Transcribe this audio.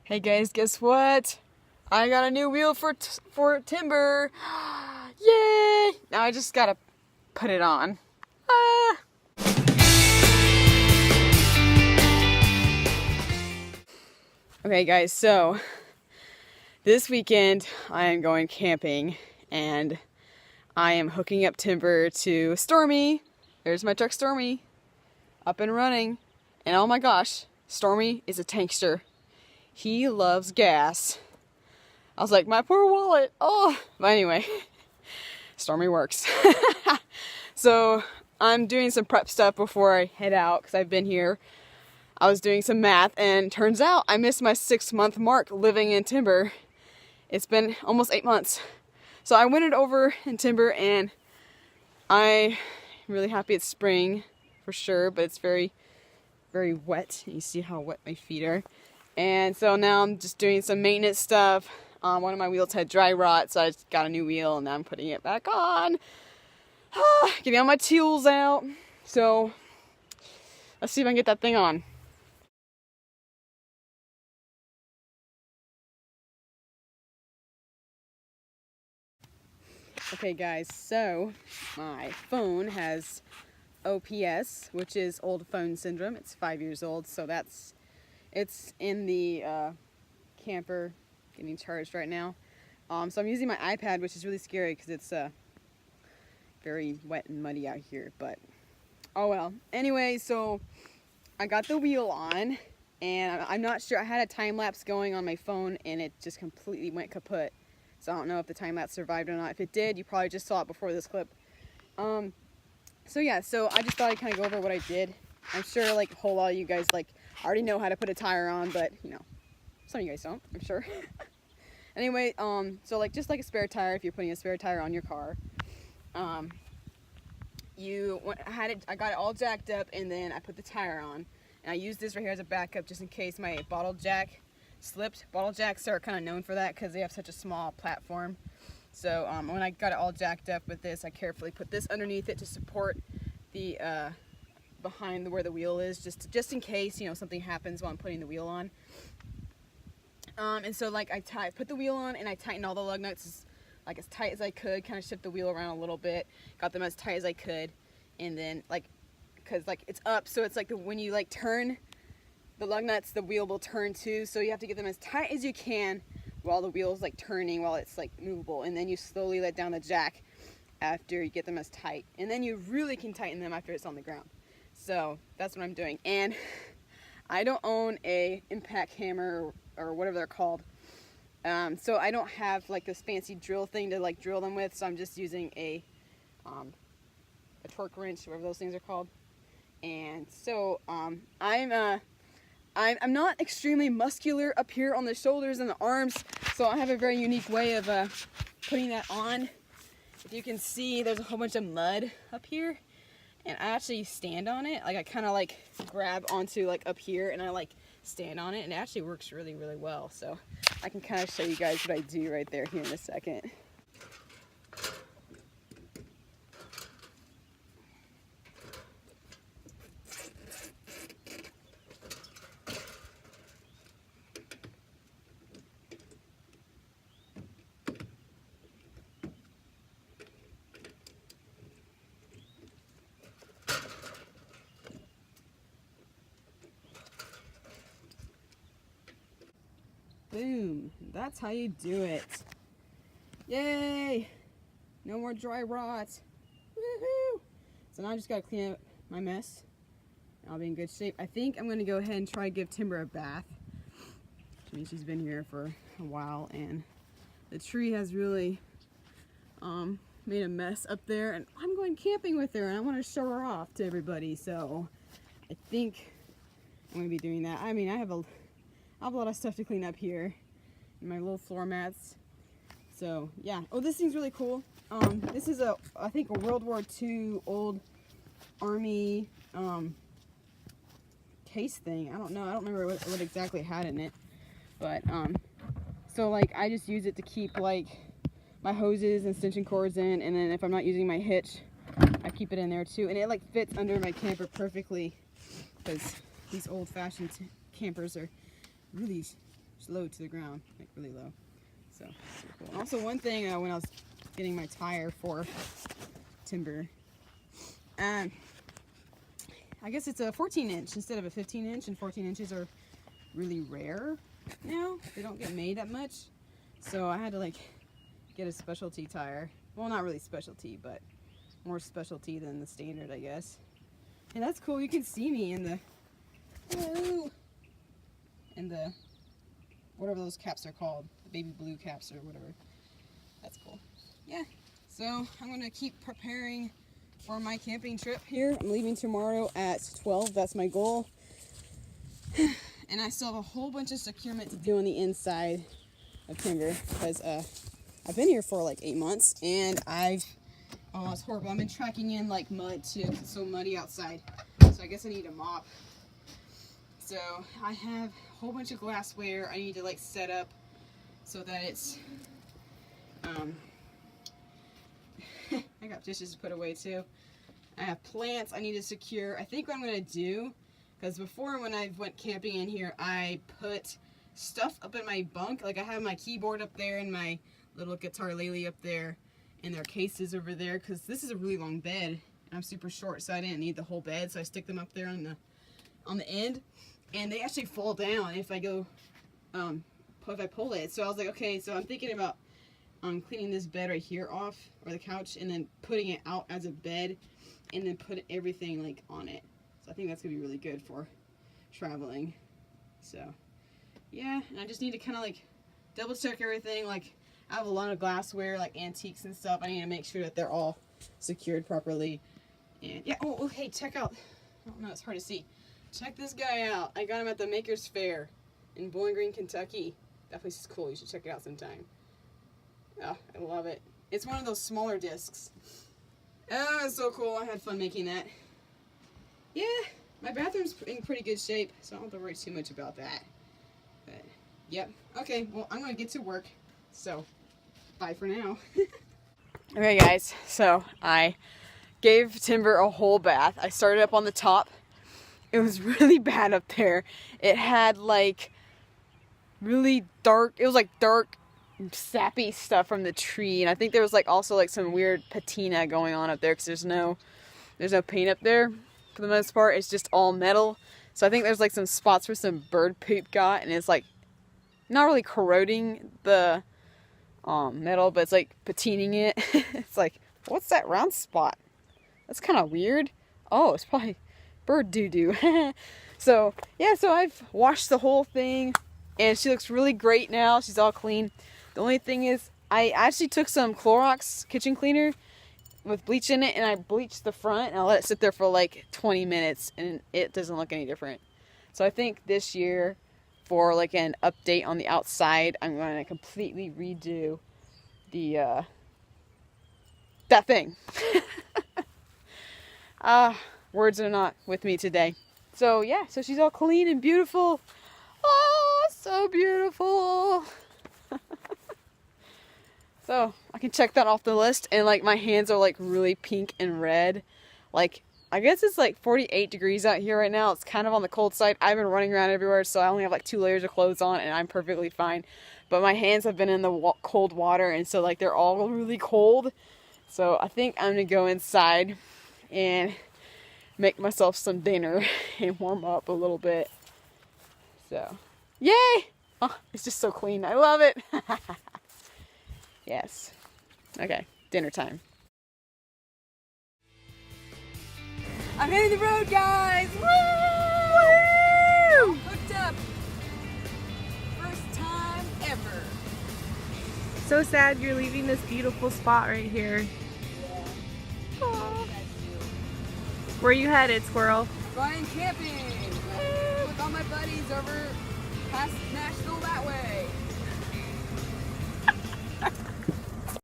Hey guys, guess what? I got a new wheel for timber. Yay! Now I just gotta put it on. Ah. Okay guys, so this weekend I am going camping and I am hooking up timber to Stormy. There's my truck Stormy, up and running. And oh my gosh, Stormy is a tankster. He loves gas. I was like, my poor wallet. Oh, but anyway, Stormy works. So I'm doing some prep stuff before I head out because I've been here. I was doing some math and turns out I missed my 6-month mark living in timber. It's been almost 8 months. So I went over in timber and I'm really happy it's spring for sure, but it's very, very wet. You see how wet my feet are. And so now I'm just doing some maintenance stuff. One of my wheels had dry rot, so I just got a new wheel and now I'm putting it back on. Getting all my tools out. So let's see if I can get that thing on. Okay guys, so my phone has OPS, which is old phone syndrome. It's 5 years old, so it's in the camper getting charged right now. So I'm using my iPad, which is really scary because it's very wet and muddy out here, but oh well. Anyway, so I got the wheel on and I'm not sure. I had a time lapse going on my phone and it just completely went kaput. So I don't know if the time lapse survived or not. If it did, you probably just saw it before this clip. So yeah, so I just thought I'd kind of go over what I did. I'm sure like a whole lot of you guys like already know how to put a tire on, but you know, some of you guys don't, I'm sure. Anyway, so like just like a spare tire, if you're putting a spare tire on your car, I got it all jacked up and then I put the tire on. And I used this right here as a backup just in case my bottle jack slipped. Bottle jacks are kind of known for that because they have such a small platform. So when I got it all jacked up with this, I carefully put this underneath it to support the behind where the wheel is, just in case, you know, something happens while I'm putting the wheel on. And so like I put the wheel on and I tightened all the lug nuts like as tight as I could, kind of shift the wheel around a little bit, got them as tight as I could, and then like, cause like it's up, so it's like when you like turn the lug nuts, the wheel will turn too, so you have to get them as tight as you can while the wheel's like turning, while it's like movable, and then you slowly let down the jack after you get them as tight, and then you really can tighten them after it's on the ground. So that's what I'm doing. And I don't own a impact hammer or whatever they're called, so I don't have like this fancy drill thing to like drill them with, so I'm just using a torque wrench, whatever those things are called. And so I'm not extremely muscular up here on the shoulders and the arms, so I have a very unique way of putting that on. If you can see, there's a whole bunch of mud up here, and I actually stand on it. Like I kind of like grab onto like up here and I like stand on it, and it actually works really, really well. So I can kind of show you guys what I do right there here in a second. Boom. That's how you do it. Yay! No more dry rot. Woohoo! So now I just gotta clean up my mess. I'll be in good shape. I think I'm gonna go ahead and try to give Timber a bath. I mean, she's been here for a while and the tree has really made a mess up there, and I'm going camping with her and I want to show her off to everybody, so I think I'm gonna be doing that. I mean, I have a lot of stuff to clean up here, my little floor mats. So yeah. Oh, this thing's really cool. This is I think a World War II old army case thing. I don't know. I don't remember what exactly it had in it, but so like I just use it to keep like my hoses and extension cords in, and then if I'm not using my hitch, I keep it in there too, and it like fits under my camper perfectly because these old-fashioned campers are really It's low to the ground, like really low. So super cool. And also one thing when I was getting my tire for Timber, I guess it's a 14-inch instead of a 15-inch, and 14 inches are really rare now. They don't get made that much. So I had to like get a specialty tire. Well, not really specialty, but more specialty than the standard, I guess. And that's cool. You can see me in the, hello, in the, whatever those caps are called, the baby blue caps or whatever. That's cool. Yeah. So I'm gonna keep preparing for my camping trip here. I'm leaving tomorrow at 12. That's my goal. And I still have a whole bunch of securement to do on the inside of Timber because I've been here for like 8 months and oh, it's horrible. I've been tracking in like mud too. It's so muddy outside. So I guess I need a mop. So I have a whole bunch of glassware I need to like set up so that it's, I got dishes to put away too. I have plants I need to secure. I think what I'm going to do, because before when I went camping in here, I put stuff up in my bunk. Like I have my keyboard up there and my little guitar lily up there and their cases over there, because this is a really long bed and I'm super short, so I didn't need the whole bed, so I stick them up there on the end, and they actually fall down if I go if I pull it. So I was like, okay, so I'm thinking about cleaning this bed right here off, or the couch, and then putting it out as a bed and then put everything like on it. So I think that's gonna be really good for traveling. So yeah, and I just need to kind of like double check everything. Like I have a lot of glassware, like antiques and stuff. I need to make sure that they're all secured properly. And yeah, oh hey, check out, I don't know, it's hard to see. Check this guy out. I got him at the Maker's Fair in Bowling Green, Kentucky. That place is cool. You should check it out sometime. Oh, I love it. It's one of those smaller discs. Oh, it's so cool. I had fun making that. Yeah, my bathroom's in pretty good shape, so I don't have to worry too much about that. But, yep. Okay, well, I'm going to get to work. So, bye for now. Okay, guys. So, I gave Timber a whole bath. I started up on the top. It was really bad up there. It had, like, really dark, it was like dark, sappy stuff from the tree, and I think there was like also like some weird patina going on up there because there's no paint up there for the most part. It's just all metal. So I think there's like some spots where some bird poop got, and it's like not really corroding the metal, but it's like patining it. It's like, what's that round spot? That's kind of weird. Oh, it's probably bird doo-doo. So yeah, so I've washed the whole thing and she looks really great now. She's all clean. The only thing is, I actually took some Clorox kitchen cleaner with bleach in it, and I bleached the front, and I let it sit there for like 20 minutes, and it doesn't look any different. So I think this year, for like an update on the outside, I'm going to completely redo the, that thing. Words are not with me today. So yeah, so she's all clean and beautiful. Oh, so beautiful. So I can check that off the list, and like my hands are like really pink and red. Like I guess it's like 48 degrees out here right now. It's kind of on the cold side. I've been running around everywhere, so I only have like 2 layers of clothes on and I'm perfectly fine. But my hands have been in the cold water, and so like they're all really cold. So I think I'm gonna go inside and make myself some dinner and warm up a little bit. So yay! Oh, it's just so clean. I love it. Yes. Okay, dinner time. I'm hitting the road, guys! Woo! Woo! Hooked up. First time ever. So sad you're leaving this beautiful spot right here. Yeah. Aww. Where are you headed, Squirrel? Going camping with all my buddies over past Nashville that way.